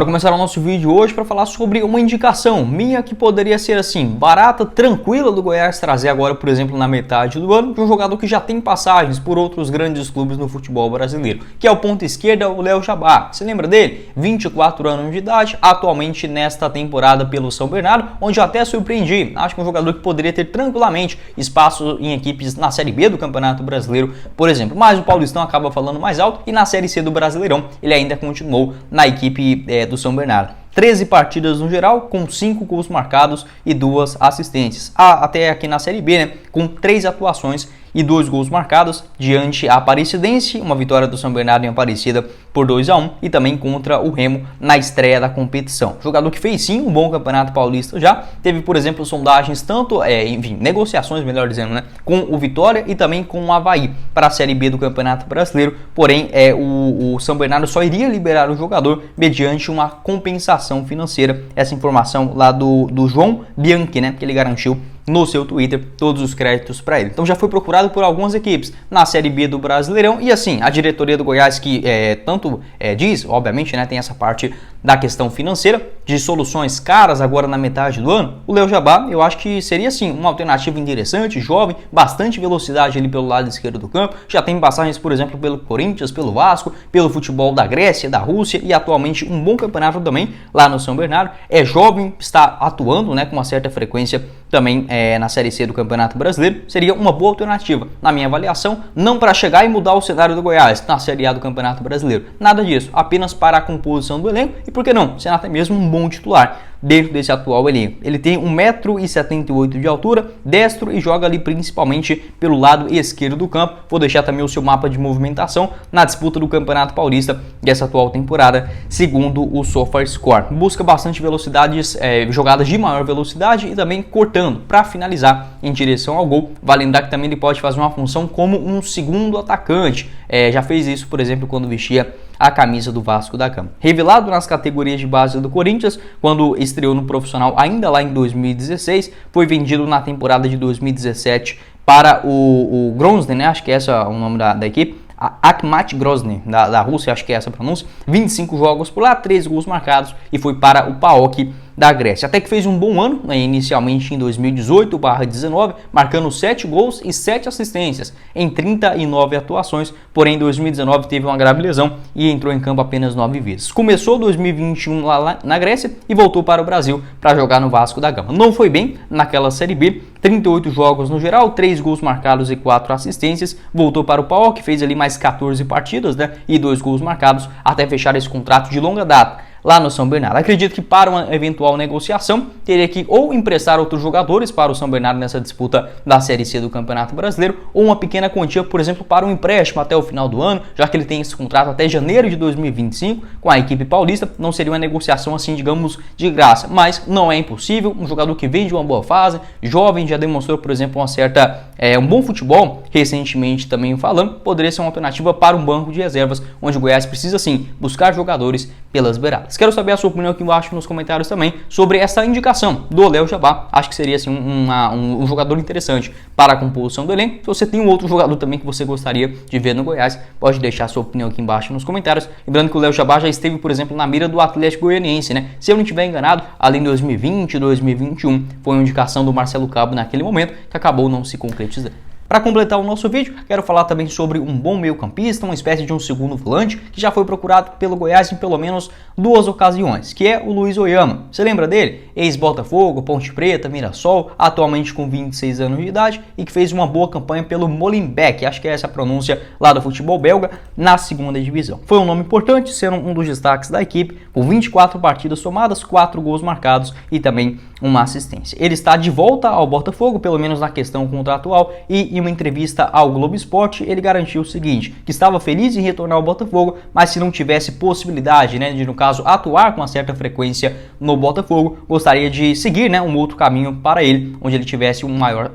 Para começar o nosso vídeo hoje para falar sobre uma indicação minha que poderia ser assim, barata, tranquila do Goiás trazer agora, por exemplo, na metade do ano, de um jogador que já tem passagens por outros grandes clubes no futebol brasileiro, que é o ponta esquerda, o Léo Jabá. Você lembra dele? 24 anos de idade, atualmente nesta temporada pelo São Bernardo, onde eu até surpreendi. Acho que é um jogador que poderia ter tranquilamente espaço em equipes na Série B do Campeonato Brasileiro, por exemplo, mas o Paulistão acaba falando mais alto e na Série C do Brasileirão ele ainda continuou na equipe do São Bernardo. 13 partidas no geral, com 5 gols marcados e 2 assistências. Até aqui na Série B, né, com 3 atuações e 2 gols marcados diante a Aparecidense, uma vitória do São Bernardo em Aparecida por 2-1 e também contra o Remo na estreia da competição. Jogador que fez sim um bom campeonato paulista já, teve por exemplo sondagens tanto, negociações melhor dizendo, né, com o Vitória e também com o Avaí para a Série B do Campeonato Brasileiro, porém o São Bernardo só iria liberar o jogador mediante uma compensação financeira. Essa informação lá do João Bianchi, né, que ele garantiu no seu Twitter, todos os créditos para ele. Então já foi procurado por algumas equipes na Série B do Brasileirão e assim, a diretoria do Goiás que diz, obviamente, né, tem essa parte da questão financeira, de soluções caras agora na metade do ano, o Léo Jabá eu acho que seria assim, uma alternativa interessante, jovem, bastante velocidade ali pelo lado esquerdo do campo, já tem passagens, por exemplo, pelo Corinthians, pelo Vasco, pelo futebol da Grécia, da Rússia e atualmente um bom campeonato também lá no São Bernardo, é jovem, está atuando, né, com uma certa frequência também na Série C do Campeonato Brasileiro, seria uma boa alternativa, na minha avaliação, não para chegar e mudar o cenário do Goiás na Série A do Campeonato Brasileiro, nada disso, apenas para a composição do elenco e por que não, ser até mesmo um bom titular dentro desse atual elenco. Ele tem 1,78 m de altura, destro e joga ali principalmente pelo lado esquerdo do campo. Vou deixar também o seu mapa de movimentação na disputa do Campeonato Paulista dessa atual temporada, segundo o SofaScore. Busca bastante velocidades, jogadas de maior velocidade e também cortando para finalizar em direção ao gol. Vale lembrar que também ele pode fazer uma função como um segundo atacante. Já fez isso, por exemplo, quando vestia a camisa do Vasco da Gama. Revelado nas categorias de base do Corinthians, quando estreou no profissional ainda lá em 2016, foi vendido na temporada de 2017 para o Grozny, né? Acho que esse é o nome da equipe. A Akhmat Grozny, da Rússia, acho que é essa a pronúncia, 25 jogos por lá, 13 gols marcados e foi para o PAOK da Grécia. Até que fez um bom ano, né, inicialmente em 2018/19, marcando 7 gols e 7 assistências em 39 atuações, porém em 2019 teve uma grave lesão e entrou em campo apenas 9 vezes. Começou 2021 lá na Grécia e voltou para o Brasil para jogar no Vasco da Gama. Não foi bem naquela Série B, 38 jogos no geral, 3 gols marcados e 4 assistências, voltou para o PAOK, fez ali mais 14 partidas, né, e 2 gols marcados até fechar esse contrato de longa data lá no São Bernardo. Acredito que para uma eventual negociação teria que ou emprestar outros jogadores para o São Bernardo nessa disputa da Série C do Campeonato Brasileiro ou uma pequena quantia, por exemplo, para um empréstimo até o final do ano, já que ele tem esse contrato até janeiro de 2025 com a equipe paulista. Não seria uma negociação assim, digamos, de graça, mas não é impossível. Um jogador que vem de uma boa fase, jovem, já demonstrou, por exemplo, um bom futebol, recentemente também falando, poderia ser uma alternativa para um banco de reservas, onde o Goiás precisa sim buscar jogadores pelas beiradas. Quero saber a sua opinião aqui embaixo nos comentários também sobre essa indicação do Léo Jabá. Acho que seria assim, um jogador interessante para a composição do elenco. Se você tem um outro jogador também que você gostaria de ver no Goiás, pode deixar a sua opinião aqui embaixo nos comentários. Lembrando que o Léo Jabá já esteve, por exemplo, na mira do Atlético Goianiense, né? Se eu não estiver enganado, além de 2020 e 2021, foi uma indicação do Marcelo Cabo naquele momento que acabou não se concretizando. Para completar o nosso vídeo, quero falar também sobre um bom meio-campista, uma espécie de um segundo volante, que já foi procurado pelo Goiás em pelo menos 2 ocasiões, que é o Luiz Oyama. Você lembra dele? Ex-Botafogo, Ponte Preta, Mirassol, atualmente com 26 anos de idade e que fez uma boa campanha pelo Molenbeek, acho que é essa a pronúncia lá do futebol belga, na segunda divisão. Foi um nome importante, sendo um dos destaques da equipe, com 24 partidas somadas, 4 gols marcados e também uma assistência. Ele está de volta ao Botafogo, pelo menos na questão contratual, e em uma entrevista ao Globo Esporte, ele garantiu o seguinte, que estava feliz em retornar ao Botafogo, mas se não tivesse possibilidade, né, de no caso atuar com uma certa frequência no Botafogo, gostaria de seguir, né, um outro caminho para ele, onde ele tivesse uma maior,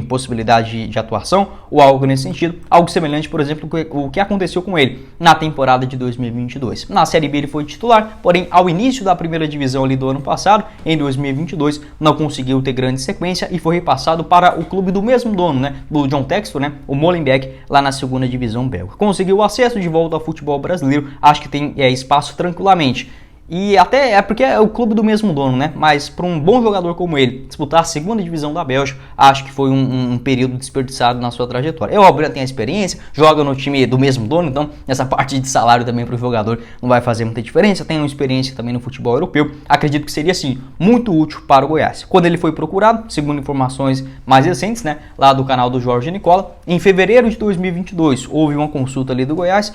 possibilidade de atuação ou algo nesse sentido, algo semelhante, por exemplo, o que aconteceu com ele na temporada de 2022. Na Série B ele foi titular, porém ao início da primeira divisão ali do ano passado, em 2022, não conseguiu ter grande sequência e foi repassado para o clube do mesmo dono, né, do John Textor, né, o Molenbeek, lá na segunda divisão belga. Conseguiu o acesso de volta ao futebol brasileiro, acho que tem espaço tranquilamente E até é porque é o clube do mesmo dono, né? Mas para um bom jogador como ele disputar a segunda divisão da Bélgica, acho que foi um período desperdiçado na sua trajetória. É óbvio, ele tem a experiência, joga no time do mesmo dono, então essa parte de salário também para o jogador não vai fazer muita diferença. Tem uma experiência também no futebol europeu. Acredito que seria, sim, muito útil para o Goiás. Quando ele foi procurado, segundo informações mais recentes, né, lá do canal do Jorge Nicola, em fevereiro de 2022, houve uma consulta ali do Goiás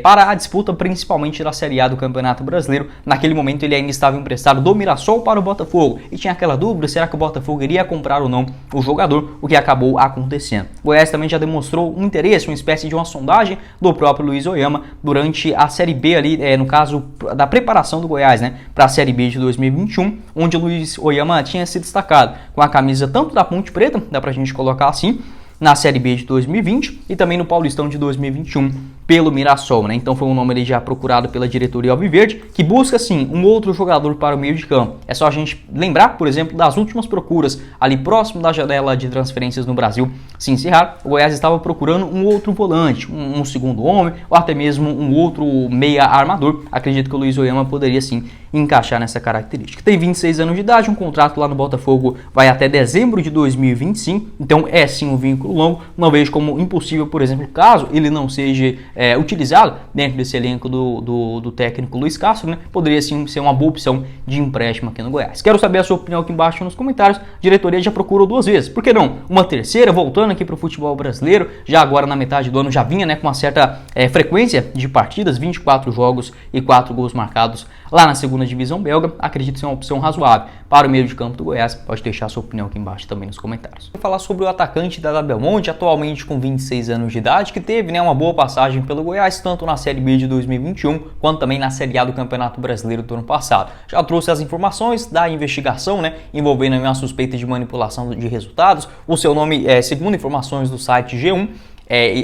para a disputa principalmente da Série A do Campeonato Brasileiro. Naquele momento ele ainda estava emprestado do Mirassol para o Botafogo e tinha aquela dúvida, será que o Botafogo iria comprar ou não o jogador, o que acabou acontecendo. O Goiás também já demonstrou um interesse, uma espécie de uma sondagem do próprio Luiz Oyama durante a Série B ali, no caso da preparação do Goiás, né, para a Série B de 2021, onde o Luiz Oyama tinha se destacado com a camisa tanto da Ponte Preta, dá pra gente colocar assim, na Série B de 2020 e também no Paulistão de 2021 pelo Mirassol, né? Então foi um nome ali já procurado pela diretoria alviverde, que busca sim um outro jogador para o meio de campo. É só a gente lembrar, por exemplo, das últimas procuras ali próximo da janela de transferências no Brasil se encerrar. O Goiás estava procurando um outro volante, um segundo homem ou até mesmo um outro meia armador. Acredito que o Luiz Oyama poderia sim encaixar nessa característica. Tem 26 anos de idade, um contrato lá no Botafogo vai até dezembro de 2025, então é sim um vínculo longo. Não vejo como impossível, por exemplo, caso ele não seja utilizado dentro desse elenco do técnico Luiz Castro, né? Poderia sim ser uma boa opção de empréstimo aqui no Goiás. Quero saber a sua opinião aqui embaixo nos comentários. A diretoria já procurou 2 vezes, por que não? Uma terceira, voltando aqui para o futebol brasileiro, já agora na metade do ano já vinha, né, com uma certa frequência de partidas, 24 jogos e 4 gols marcados lá na segunda divisão belga. Acredito ser uma opção razoável para o meio de campo do Goiás. Pode deixar a sua opinião aqui embaixo também nos comentários. Vou falar sobre o atacante da Belmonte, atualmente com 26 anos de idade, que teve, né, uma boa passagem pelo Goiás, tanto na Série B de 2021, quanto também na Série A do Campeonato Brasileiro do ano passado. Já trouxe as informações da investigação, né, envolvendo uma suspeita de manipulação de resultados. O seu nome, segundo informações do site G1,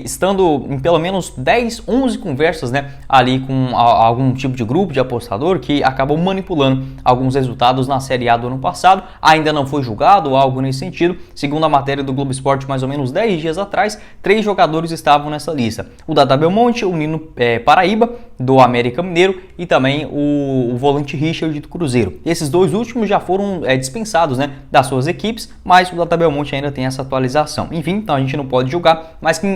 estando em pelo menos 10, 11 conversas, né, ali com algum tipo de grupo de apostador que acabou manipulando alguns resultados na Série A do ano passado. Ainda não foi julgado ou algo nesse sentido. Segundo a matéria do Globo Esporte, mais ou menos 10 dias atrás, 3 jogadores estavam nessa lista. O Dadá Belmonte, o Nino Paraíba, do América Mineiro, e também o volante Richard do Cruzeiro. Esses 2 últimos já foram dispensados, né, das suas equipes, mas o Dadá Belmonte ainda tem essa atualização. Enfim, então a gente não pode julgar, mas quem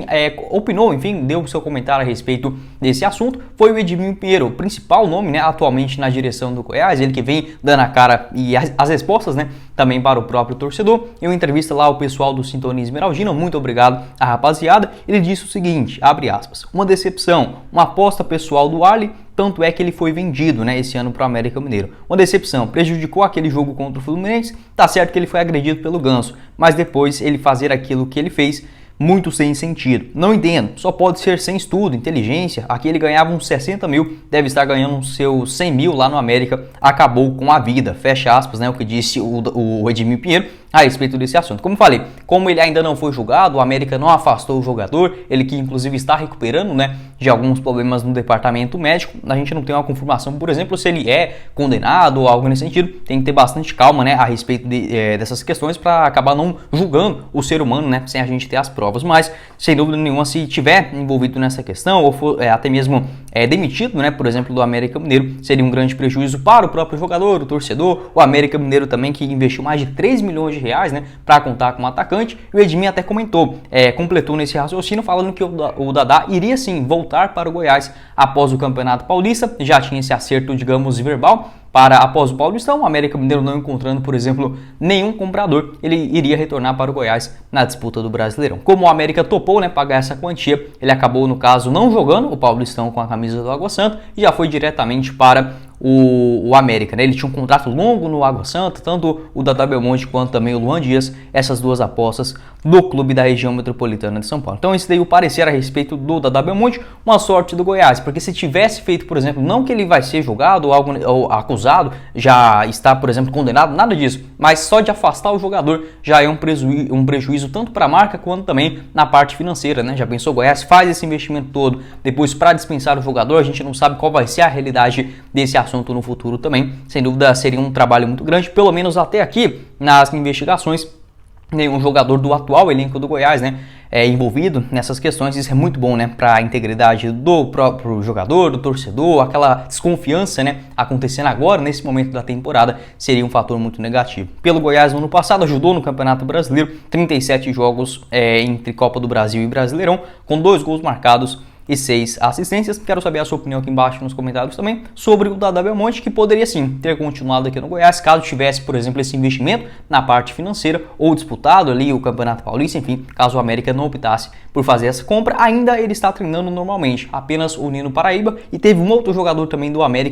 opinou, enfim, deu o seu comentário a respeito desse assunto foi o Edminho Pinheiro, o principal nome, né, atualmente na direção do Goiás, ele que vem dando a cara e as respostas, né, também para o próprio torcedor. Em uma entrevista lá ao pessoal do Sintonia Esmeraldina, muito obrigado à rapaziada, ele disse o seguinte, abre aspas, uma decepção, uma aposta pessoal do Arley, tanto é que ele foi vendido, né, esse ano para o América Mineiro. Uma decepção, prejudicou aquele jogo contra o Fluminense, tá certo que ele foi agredido pelo Ganso, mas depois ele fazer aquilo que ele fez, muito sem sentido. Não entendo, só pode ser sem estudo, inteligência. Aqui ele ganhava uns 60 mil, deve estar ganhando uns seus 100 mil lá no América, acabou com a vida, fecha aspas, né, o que disse o Edminho Pinheiro a respeito desse assunto. Como falei, como ele ainda não foi julgado, o América não afastou o jogador, ele que inclusive está recuperando, né, de alguns problemas no departamento médico. A gente não tem uma confirmação, por exemplo, se ele é condenado ou algo nesse sentido. Tem que ter bastante calma, né, a respeito dessas questões para acabar não julgando o ser humano, né, sem a gente ter as provas. Mas, sem dúvida nenhuma, se tiver envolvido nessa questão ou for até mesmo demitido, né, por exemplo, do América Mineiro, seria um grande prejuízo para o próprio jogador, o torcedor, o América Mineiro também, que investiu mais de 3 milhões de reais, né, para contar com um atacante. E o Edminho até completou nesse raciocínio, falando que o Dadá iria sim voltar para o Goiás após o Campeonato Paulista. Já tinha esse acerto, digamos, verbal, para após o Paulistão, o América Mineiro não encontrando, por exemplo, nenhum comprador, ele iria retornar para o Goiás na disputa do Brasileirão. Como o América topou, né, pagar essa quantia, ele acabou, no caso, não jogando o Paulistão com a camisa do Água Santa e já foi diretamente para o América, né? Ele tinha um contrato longo no Água Santa, tanto o Dadá Belmonte quanto também o Luan Dias, essas 2 apostas do clube da região metropolitana de São Paulo. Então esse daí o parecer a respeito do Dadá Belmonte, uma sorte do Goiás, porque se tivesse feito, por exemplo, não que ele vai ser julgado ou acusado, já está, por exemplo, condenado, nada disso, mas só de afastar o jogador já é um prejuízo tanto para a marca quanto também na parte financeira, né? Já pensou, o Goiás faz esse investimento todo, depois para dispensar o jogador, a gente não sabe qual vai ser a realidade desse assunto no futuro também. Sem dúvida seria um trabalho muito grande, pelo menos até aqui nas investigações. Nenhum jogador do atual elenco do Goiás, né, envolvido nessas questões. Isso é muito bom, né, para a integridade do próprio jogador, do torcedor. Aquela desconfiança, né, acontecendo agora nesse momento da temporada seria um fator muito negativo. Pelo Goiás no ano passado ajudou no Campeonato Brasileiro, 37 jogos entre Copa do Brasil e Brasileirão, com 2 gols marcados e 6 assistências. Quero saber a sua opinião aqui embaixo nos comentários também sobre o Dada Belmonte, que poderia sim ter continuado aqui no Goiás, caso tivesse, por exemplo, esse investimento na parte financeira ou disputado ali o Campeonato Paulista, enfim, caso o América não optasse por fazer essa compra. Ainda ele está treinando normalmente, apenas o Nino Paraíba, e teve um outro jogador também do América